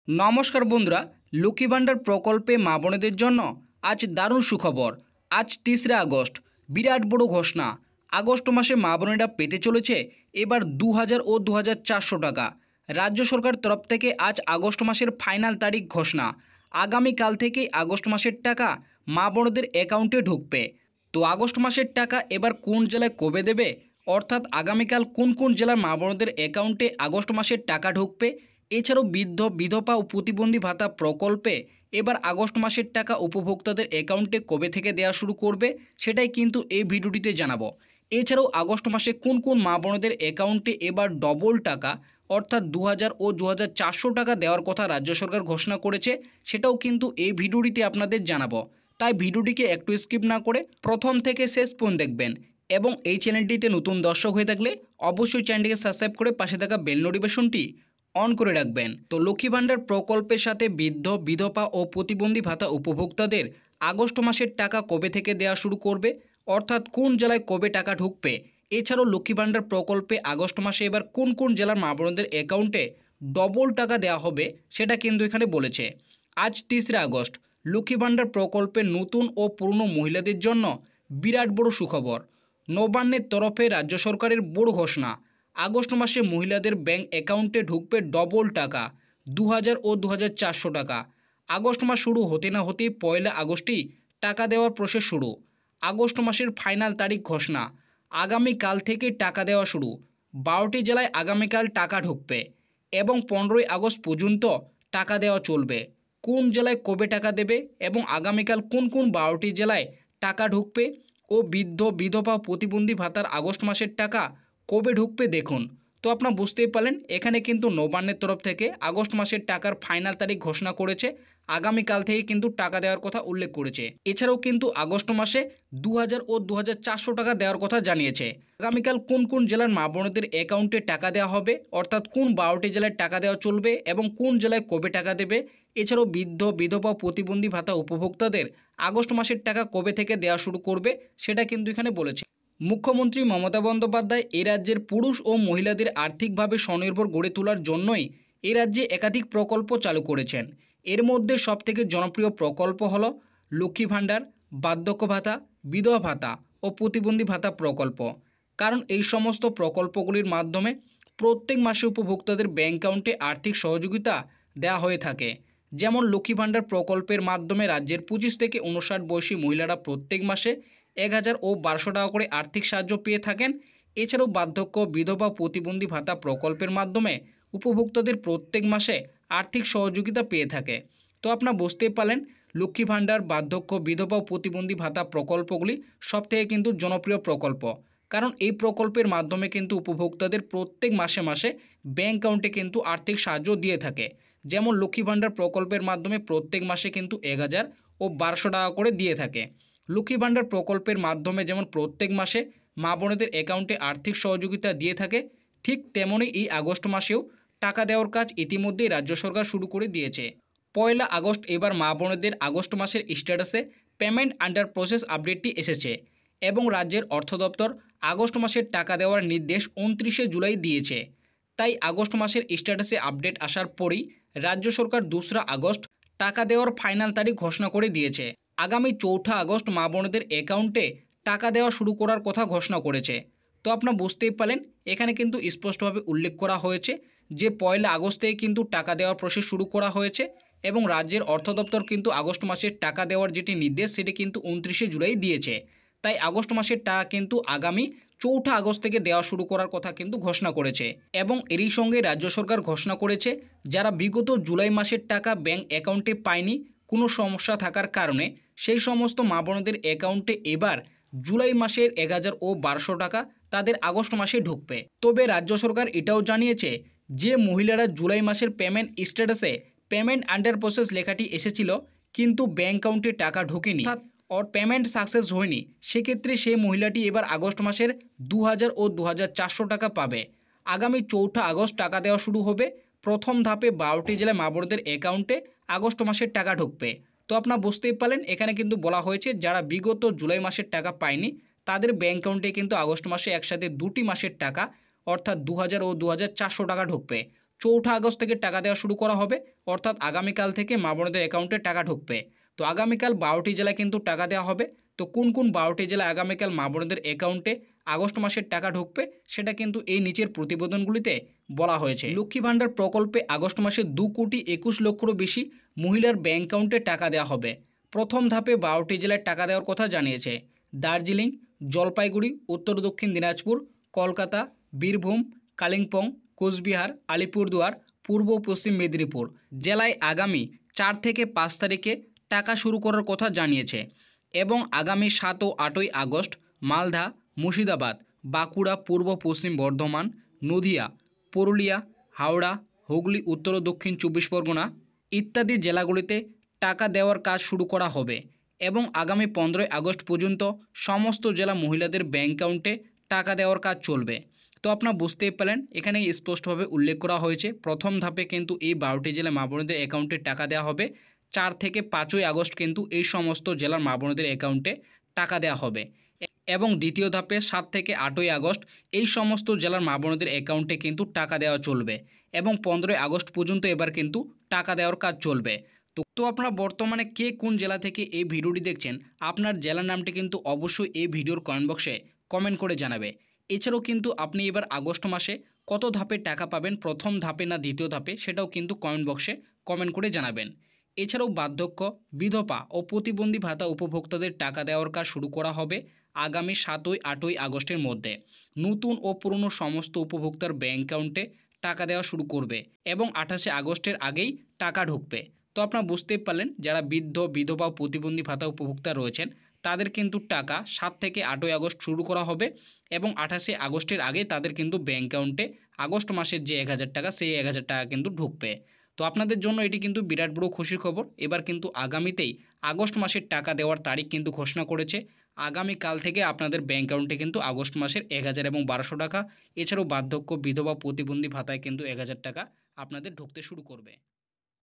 নমস্কার বন্ধুরা, লক্ষ্মী ভাণ্ডার প্রকল্পে মা বোনেদের জন্য আজ দারুণ সুখবর। আজ ৩রা আগস্ট, বিরাট বড় ঘোষণা। আগস্ট মাসে মা বোনেরা পেতে চলেছে এবার ২০০০ ও ২৪০০ টাকা। রাজ্য সরকার তরফ থেকে আজ আগস্ট মাসের ফাইনাল তারিখ ঘোষণা। আগামীকাল থেকেই আগস্ট মাসের টাকা মা বোনদের অ্যাকাউন্টে ঢুকবে। তো আগস্ট মাসের টাকা এবার কোন জেলায় কবে দেবে, অর্থাৎ আগামীকাল কোন কোন জেলার মা বোনদের অ্যাকাউন্টে আগস্ট মাসের টাকা ঢুকবে, এছাড়াও বৃদ্ধ বিধবা ও প্রতিবন্ধী ভাতা প্রকল্পে এবার আগস্ট মাসের টাকা উপভোক্তাদের অ্যাকাউন্টে কবে থেকে দেওয়া শুরু করবে, সেটাই কিন্তু এই ভিডিওটিতে জানাবো। এছাড়াও আগস্ট মাসে কোন কোন মা বোনদের অ্যাকাউন্টে এবার ডবল টাকা অর্থাৎ ২০০০ ও ২৪০০ টাকা দেওয়ার কথা রাজ্য সরকার ঘোষণা করেছে, সেটাও কিন্তু এই ভিডিওটিতে আপনাদের জানাবো। তাই ভিডিওটিকে একটু স্কিপ না করে প্রথম থেকে শেষ পর্যন্ত দেখবেন। এবং এই চ্যানেলটিতে নতুন দর্শক হয়ে থাকলে অবশ্যই চ্যানেলটিকে সাবস্ক্রাইব করে পাশে থাকা বেল নোটিফিকেশনটি অন করে রাখবেন। তো লক্ষ্মী ভাণ্ডার প্রকল্পের সাথে বৃদ্ধ বিধবা ও প্রতিবন্ধী ভাতা উপভোক্তাদের আগস্ট মাসের টাকা কবে থেকে দেওয়া শুরু করবে, অর্থাৎ কোন জেলায় কবে টাকা ঢুকবে, এছাড়াও লক্ষ্মী ভাণ্ডার প্রকল্পে আগস্ট মাসে এবার কোন কোন জেলার মা বোনদের অ্যাকাউন্টে ডবল টাকা দেওয়া হবে, সেটা কিন্তু এখানে বলেছে। আজ ৩রা আগস্ট, লক্ষ্মী ভাণ্ডার প্রকল্পে নতুন ও পুরনো মহিলাদের জন্য বিরাট বড় সুখবর। নবান্নের তরফে রাজ্য সরকারের বড় ঘোষণা। আগস্ট মাসে মহিলাদের ব্যাংক অ্যাকাউন্টে ঢুকবে ডবল টাকা ২০০০ ও ২৪০০ টাকা। আগস্ট মাস শুরু হতে না হতেই ১লা আগস্টই টাকা দেওয়ার প্রসেস শুরু। আগস্ট মাসের ফাইনাল তারিখ ঘোষণা। আগামীকাল থেকে টাকা দেওয়া শুরু। ১২টি জেলায় আগামীকাল টাকা ঢুকবে এবং ১৫ই আগস্ট পর্যন্ত টাকা দেওয়া চলবে। কোন জেলায় কবে টাকা দেবে এবং আগামীকাল কোন কোন ১২টি জেলায় টাকা ঢুকবে ও বৃদ্ধ বিধবা প্রতিবন্ধী ভাতার আগস্ট মাসের টাকা কবে ঢুকবে দেখুন। তো আপনারা বুঝতেই পারলেন, এখানে কিন্তু নবান্নের তরফ থেকে আগস্ট মাসের টাকার ফাইনাল তারিখ ঘোষণা করেছে। আগামীকাল থেকে কিন্তু টাকা দেওয়ার কথা উল্লেখ করেছে। এছাড়াও কিন্তু আগস্ট মাসে ২০০০ ও ২৪০০ টাকা দেওয়ার কথা জানিয়েছে। আগামীকাল কোন কোন জেলার মা বোনদের অ্যাকাউন্টে টাকা দেওয়া হবে, অর্থাৎ কোন ১২টি জেলায় টাকা দেওয়া চলবে এবং কোন জেলায় কবে টাকা দেবে, এছাড়াও বৃদ্ধ বিধবা প্রতিবন্ধী ভাতা উপভোক্তাদের আগস্ট মাসের টাকা কবে থেকে দেওয়া শুরু করবে, সেটা কিন্তু এখানে বলেছে। মুখ্যমন্ত্রী মমতা বন্দ্যোপাধ্যায় এই রাজ্যের পুরুষ ও মহিলাদের আর্থিকভাবে স্বনির্ভর গড়ে তোলার জন্যই এই রাজ্যে একাধিক প্রকল্প চালু করেছেন। এর মধ্যে সবথেকে জনপ্রিয় প্রকল্প হল লক্ষ্মী ভাণ্ডার, বার্ধক্য ভাতা, বিধবা ভাতা ও প্রতিবন্ধী ভাতা প্রকল্প। কারণ এই সমস্ত প্রকল্পগুলির মাধ্যমে প্রত্যেক মাসে উপভোক্তাদের ব্যাংক অ্যাকাউন্টে আর্থিক সহযোগিতা দেওয়া হয়ে থাকে। যেমন লক্ষ্মী ভাণ্ডার প্রকল্পের মাধ্যমে রাজ্যের ২৫ থেকে ৫৯ বয়সী মহিলারা প্রত্যেক মাসে ১০০০ ও ১২০০ টাকা করে আর্থিক সাহায্য পেয়ে থাকেন। এছাড়াও বার্ধক্য বিধবা প্রতিবন্ধী ভাতা প্রকল্পের মাধ্যমে উপভোক্তাদের প্রত্যেক মাসে আর্থিক সহযোগিতা পেয়ে থাকে। তো আপনারা বুঝতেই পারলেন, লক্ষ্মী ভাণ্ডার, বার্ধক্য বিধবা ও প্রতিবন্ধী ভাতা প্রকল্পগুলি সবথেকে কিন্তু জনপ্রিয় প্রকল্প। কারণ এই প্রকল্পের মাধ্যমে কিন্তু উপভোক্তাদের প্রত্যেক মাসে মাসে ব্যাংক অ্যাকাউন্টে কিন্তু আর্থিক সাহায্য দিয়ে থাকে। যেমন লক্ষ্মী ভাণ্ডার প্রকল্পের মাধ্যমে প্রত্যেক মাসে কিন্তু ১০০০ ও ১২০০ টাকা করে দিয়ে থাকে। লক্ষ্মী ভাণ্ডার প্রকল্পের মাধ্যমে যেমন প্রত্যেক মাসে মা বোনেদের অ্যাকাউন্টে আর্থিক সহযোগিতা দিয়ে থাকে, ঠিক তেমনই এই আগস্ট মাসেও টাকা দেওয়ার কাজ ইতিমধ্যেই রাজ্য সরকার শুরু করে দিয়েছে। ১লা আগস্ট এবার মা বোনেদের আগস্ট মাসের স্ট্যাটাসে পেমেন্ট আন্ডার প্রসেস আপডেটটি এসেছে এবং রাজ্যের অর্থ দপ্তর আগস্ট মাসের টাকা দেওয়ার নির্দেশ ২৯শে জুলাই দিয়েছে। তাই আগস্ট মাসের স্ট্যাটাসে আপডেট আসার পরেই রাজ্য সরকার ২রা আগস্ট টাকা দেওয়ার ফাইনাল তারিখ ঘোষণা করে দিয়েছে। আগামী ৪ঠা আগস্ট মা বোনদের অ্যাকাউন্টে টাকা দেওয়া শুরু করার কথা ঘোষণা করেছে। তো আপনারা বুঝতেই পারলেন, এখানে কিন্তু স্পষ্টভাবে উল্লেখ করা হয়েছে যে ১লা আগস্ট থেকে কিন্তু টাকা দেওয়ার প্রসেস শুরু করা হয়েছে এবং রাজ্যের অর্থ দপ্তর কিন্তু আগস্ট মাসের টাকা দেওয়ার যেটি নির্দেশ সেটি কিন্তু ২৯শে জুলাই দিয়েছে। তাই আগস্ট মাসের টাকা কিন্তু আগামী ৪ঠা আগস্ট থেকে দেওয়া শুরু করার কথা কিন্তু ঘোষণা করেছে। এবং এরই সঙ্গে রাজ্য সরকার ঘোষণা করেছে যারা বিগত জুলাই মাসের টাকা ব্যাংক অ্যাকাউন্টে পায়নি কোনো সমস্যা থাকার কারণে, সেই সমস্ত মা বোনদের অ্যাকাউন্টে এবার জুলাই মাসের ১০০০ ও ১২০০ টাকা তাদের আগস্ট মাসে ঢুকবে। তবে রাজ্য সরকার এটাও জানিয়েছে যে মহিলারা জুলাই মাসের পেমেন্ট স্ট্যাটাসে পেমেন্ট আন্ডার প্রসেস লেখাটি এসেছিল কিন্তু ব্যাংক অ্যাকাউন্টে টাকা ঢোকেনি অর পেমেন্ট সাকসেস হয়নি, সেক্ষেত্রে সেই মহিলাটি এবার আগস্ট মাসের ২০০০ ও ২৪০০ টাকা পাবে। আগামী ৪ঠা আগস্ট টাকা দেওয়া শুরু হবে। প্রথম ধাপে ১২টি জেলায় মা বোনদের অ্যাকাউন্টে আগস্ট মাসের টাকা ঢুকবে। তো আপনারা বুঝতেই পারলেন, এখানে কিন্তু বলা হয়েছে যারা বিগত জুলাই মাসের টাকা পায়নি তাদের ব্যাংক অ্যাকাউন্টে কিন্তু আগস্ট মাসে একসাথে ২টি মাসের টাকা অর্থাৎ ২০০০ ও ২৪০০ টাকা ঢুকবে। 4 আগস্ট থেকে টাকা দেওয়া শুরু করা হবে, অর্থাৎ আগামীকাল থেকে মা বোনদের অ্যাকাউন্টে টাকা ঢুকবে। তো আগামীকাল 12টি জেলায় কিন্তু টাকা দেওয়া হবে। তো কোন কোন 12টি জেলায় আগামীকাল মা বোনদের অ্যাকাউন্টে আগস্ট মাসের টাকা ঢুকবে সেটা কিন্তু এই নিচের প্রতিবেদনগুলিতে বলা হয়েছে। লক্ষ্মী ভাণ্ডার প্রকল্পে আগস্ট মাসে 2,21,00,000-রও বেশি মহিলার ব্যাংক অ্যাকাউন্টে টাকা দেওয়া হবে। প্রথম ধাপে 12টি জেলায় টাকা দেওয়ার কথা জানিয়েছে দার্জিলিং, জলপাইগুড়ি, উত্তর দক্ষিণ দিনাজপুর, কলকাতা, বীরভূম, কালিম্পং, কোচবিহার, আলিপুরদুয়ার, পূর্ব পশ্চিম মেদিনীপুর জেলায় আগামী 4 থেকে 5 তারিখে টাকা শুরু করার কথা জানিয়েছে এবং আগামী 7 ও 8ই আগস্ট মালদা, মুর্শিদাবাদ, বাঁকুড়া, পূর্ব পশ্চিম বর্ধমান, নদিয়া, পুরুলিয়া, হাওড়া, হুগলি, উত্তর ও দক্ষিণ 24 পরগনা ইত্যাদি জেলাগুলিতে টাকা দেওয়ার কাজ শুরু করা হবে এবং আগামী 15ই আগস্ট পর্যন্ত সমস্ত জেলা মহিলাদের ব্যাংক অ্যাকাউন্টে টাকা দেওয়ার কাজ চলবে। তো আপনারা বুঝতেই পেলেন, এখানে স্পষ্টভাবে উল্লেখ করা হয়েছে প্রথম ধাপে কিন্তু এই 12টি জেলা মা বোনদের অ্যাকাউন্টে টাকা দেওয়া হবে। 4 থেকে 5ই আগস্ট কিন্তু এই সমস্ত জেলার মা বোনদের অ্যাকাউন্টে টাকা দেওয়া হবে এবং দ্বিতীয় ধাপে 7 থেকে 8ই আগস্ট এই সমস্ত জেলার মা বোনদের অ্যাকাউন্টে কিন্তু টাকা দেওয়া চলবে এবং 15ই আগস্ট পর্যন্ত এবার কিন্তু টাকা দেওয়ার কাজ চলবে। তো আপনারা বর্তমানে কে কোন জেলা থেকে এই ভিডিওটি দেখছেন, আপনার জেলার নামটি কিন্তু অবশ্যই এই ভিডিওর কমেন্ট বক্সে কমেন্ট করে জানাবে। এছাড়াও কিন্তু আপনি এবার আগস্ট মাসে কত ধাপে টাকা পাবেন, প্রথম ধাপে না দ্বিতীয় ধাপে, সেটাও কিন্তু কমেন্ট বক্সে কমেন্ট করে জানাবেন। এছাড়াও বার্ধক্য, বিধবা ও প্রতিবন্ধী ভাতা উপভোক্তাদের টাকা দেওয়ার কাজ শুরু করা হবে আগামী 7ই 8ই আগস্টের মধ্যে। নতুন ও পুরনো সমস্ত উপভোক্তার ব্যাংক অ্যাকাউন্টে টাকা দেওয়া শুরু করবে এবং 28শে আগস্টের আগেই টাকা ঢুকবে। তো আপনারা বুঝতেই পারলেন, যারা বৃদ্ধ, বিধবা ও প্রতিবন্ধী ভাতা উপভোক্তা রয়েছেন তাদের কিন্তু টাকা 7 থেকে 8ই আগস্ট শুরু করা হবে এবং 28শে আগস্টের আগে তাদের কিন্তু ব্যাংক অ্যাকাউন্টে আগস্ট মাসের যে 1000 টাকা সেই 1000 টাকা কিন্তু ঢুকবে। তো আপনাদের জন্য এটি কিন্তু বিরাট বড় খুশির খবর। এবার কিন্তু আগামীতেই আগস্ট মাসের টাকা দেওয়ার তারিখ কিন্তু ঘোষণা করেছে। আগামীকাল থেকে আপনাদের ব্যাংক অ্যাকাউন্টে কিন্তু আগস্ট মাসের 1000 এবং 1200 টাকা, এছাড়াও বার্ধক্য, বিধবা, প্রতিবন্ধী ভাতায় কিন্তু 1000 টাকা আপনাদের ঢুকতে শুরু করবে।